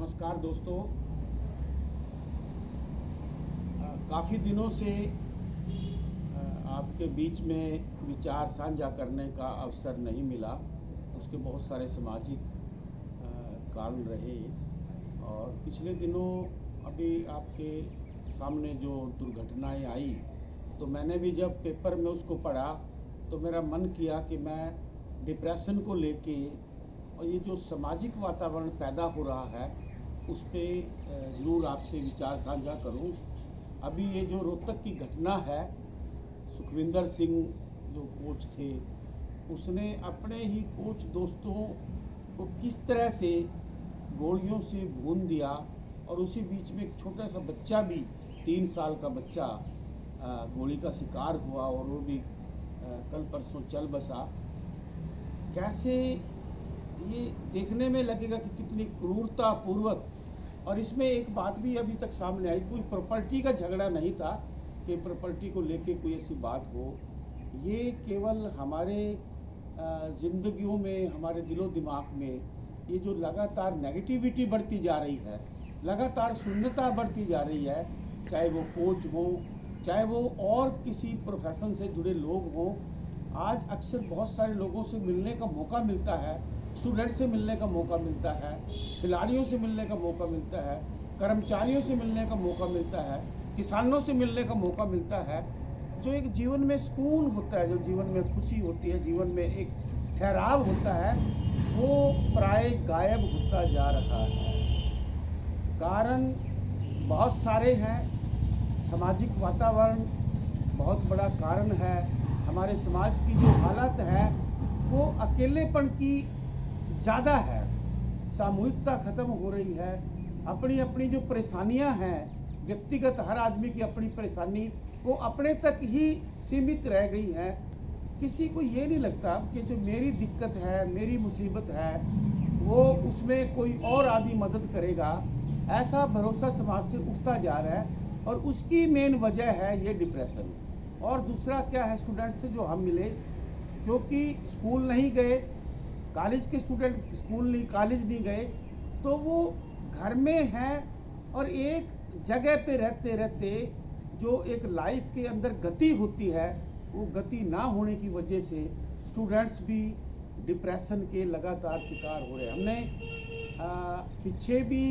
नमस्कार दोस्तों। काफ़ी दिनों से आपके बीच में विचार साझा करने का अवसर नहीं मिला। उसके बहुत सारे सामाजिक कारण रहे और पिछले दिनों अभी आपके सामने जो दुर्घटनाएं आई तो मैंने भी जब पेपर में उसको पढ़ा तो मेरा मन किया कि मैं डिप्रेशन को लेके और ये जो सामाजिक वातावरण पैदा हो रहा है उस पर ज़रूर आपसे विचार साझा करूं। अभी ये जो रोहतक की घटना है, सुखविंदर सिंह जो कोच थे उसने अपने ही कोच दोस्तों को किस तरह से गोलियों से भून दिया और उसी बीच में एक छोटा सा बच्चा भी 3 साल का बच्चा गोली का शिकार हुआ और वो भी कल परसों चल बसा। कैसे ये देखने में लगेगा कि कितनी क्रूरतापूर्वक। और इसमें एक बात भी अभी तक सामने आई, कोई प्रॉपर्टी का झगड़ा नहीं था कि प्रॉपर्टी को लेके कोई ऐसी बात हो। ये केवल हमारे ज़िंदगियों में, हमारे दिलो दिमाग में ये जो लगातार नेगेटिविटी बढ़ती जा रही है, लगातार शून्यता बढ़ती जा रही है, चाहे वो कोच हो, चाहे वो और किसी प्रोफेशन से जुड़े लोग हों। आज अक्सर बहुत सारे लोगों से मिलने का मौका मिलता है, स्टूडेंट से मिलने का मौका मिलता है, खिलाड़ियों से मिलने का मौका मिलता है, कर्मचारियों से मिलने का मौका मिलता है, किसानों से मिलने का मौका मिलता है। जो एक जीवन में सुकून होता है, जो जीवन में खुशी होती है, जीवन में एक ठहराव होता है, वो प्राय गायब होता जा रहा है। कारण बहुत सारे हैं। सामाजिक वातावरण बहुत बड़ा कारण है। हमारे समाज की जो हालत है वो अकेलेपन की ज़्यादा है, सामूहिकता ख़त्म हो रही है। अपनी अपनी जो परेशानियां हैं, व्यक्तिगत हर आदमी की अपनी परेशानी वो अपने तक ही सीमित रह गई है। किसी को ये नहीं लगता कि जो मेरी दिक्कत है, मेरी मुसीबत है, वो उसमें कोई और आदमी मदद करेगा। ऐसा भरोसा समाज से उठता जा रहा है और उसकी मेन वजह है ये डिप्रेशन। और दूसरा क्या है, स्टूडेंट से जो हम मिले, क्योंकि स्कूल नहीं गए, कॉलेज के स्टूडेंट स्कूल नहीं कॉलेज नहीं गए, तो वो घर में हैं और एक जगह पे रहते रहते जो एक लाइफ के अंदर गति होती है वो गति ना होने की वजह से स्टूडेंट्स भी डिप्रेशन के लगातार शिकार हो रहे हैं। हमने पीछे भी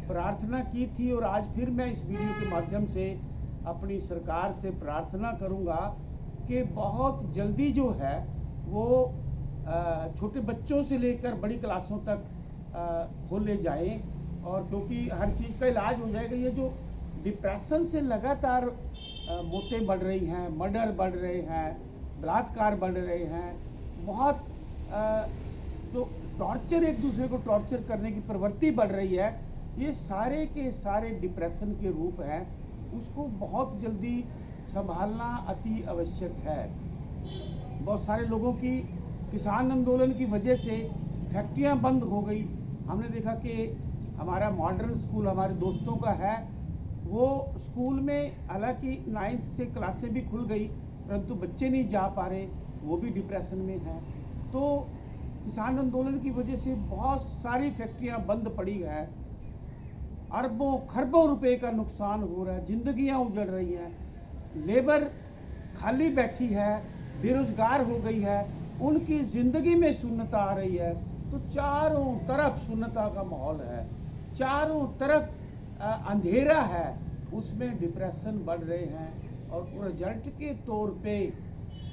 प्रार्थना की थी और आज फिर मैं इस वीडियो के माध्यम से अपनी सरकार से प्रार्थना करूंगा कि बहुत जल्दी जो है वो छोटे बच्चों से लेकर बड़ी क्लासों तक खोले जाएं। और क्योंकि हर चीज़ का इलाज हो जाएगा। ये जो डिप्रेशन से लगातार मौतें बढ़ रही हैं, मर्डर बढ़ रहे हैं, बलात्कार बढ़ रहे हैं, बहुत जो टॉर्चर, एक दूसरे को टॉर्चर करने की प्रवृत्ति बढ़ रही है, ये सारे के सारे डिप्रेशन के रूप हैं। उसको बहुत जल्दी संभालना अति आवश्यक है। बहुत सारे लोगों की किसान आंदोलन की वजह से फैक्ट्रियां बंद हो गई। हमने देखा कि हमारा मॉडर्न स्कूल हमारे दोस्तों का है, वो स्कूल में हालांकि 9th से क्लासें भी खुल गई परंतु बच्चे नहीं जा पा रहे, वो भी डिप्रेशन में हैं। तो किसान आंदोलन की वजह से बहुत सारी फैक्ट्रियां बंद पड़ी हैं, अरबों खरबों रुपए का नुकसान हो रहा है, जिंदगियां उजड़ रही हैं, लेबर खाली बैठी है, बेरोजगार हो गई है, उनकी ज़िंदगी में शून्यता आ रही है। तो चारों तरफ शून्यता का माहौल है, चारों तरफ अंधेरा है, उसमें डिप्रेशन बढ़ रहे हैं और रिजल्ट के तौर पे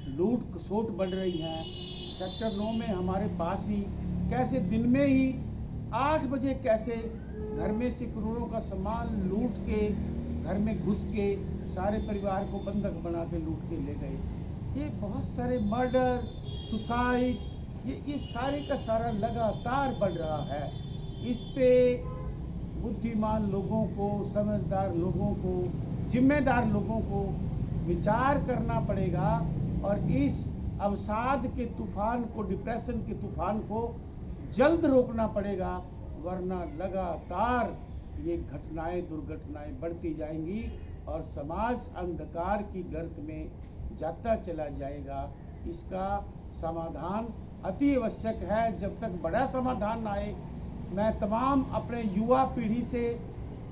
लूट खसोट बढ़ रही है। सेक्टर 9 में हमारे पास ही कैसे दिन में ही 8 बजे कैसे घर में से करोड़ों का सामान लूट के घर में घुस के सारे परिवार को बंधक बना के लूट के ले गए। ये बहुत सारे मर्डर, सुसाइड, ये सारे का सारा लगातार बढ़ रहा है। इस पे बुद्धिमान लोगों को, समझदार लोगों को, जिम्मेदार लोगों को विचार करना पड़ेगा और इस अवसाद के तूफान को, डिप्रेशन के तूफान को जल्द रोकना पड़ेगा, वरना लगातार ये घटनाएं, दुर्घटनाएं बढ़ती जाएंगी और समाज अंधकार की गर्त में जाता चला जाएगा। इसका समाधान अति आवश्यक है। जब तक बड़ा समाधान आए मैं तमाम अपने युवा पीढ़ी से,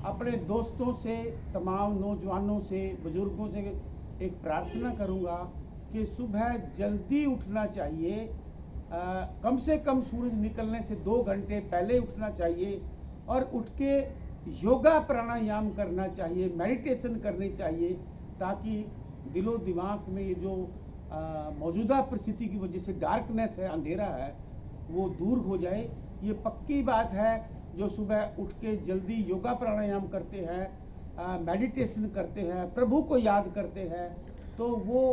अपने दोस्तों से, तमाम नौजवानों से, बुज़ुर्गों से एक प्रार्थना करूंगा कि सुबह जल्दी उठना चाहिए। कम से कम सूरज निकलने से 2 घंटे पहले उठना चाहिए और उठ के योगा प्राणायाम करना चाहिए, मेडिटेशन करनी चाहिए, ताकि दिलो दिमाग में ये जो मौजूदा परिस्थिति की वजह से डार्कनेस है, अंधेरा है, वो दूर हो जाए। ये पक्की बात है। जो सुबह उठ के जल्दी योगा प्राणायाम करते हैं, मेडिटेशन करते हैं, प्रभु को याद करते हैं, तो वो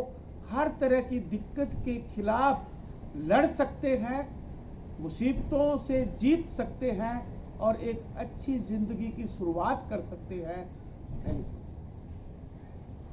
हर तरह की दिक्कत के खिलाफ लड़ सकते हैं, मुसीबतों से जीत सकते हैं और एक अच्छी ज़िंदगी की शुरुआत कर सकते हैं। Thank you.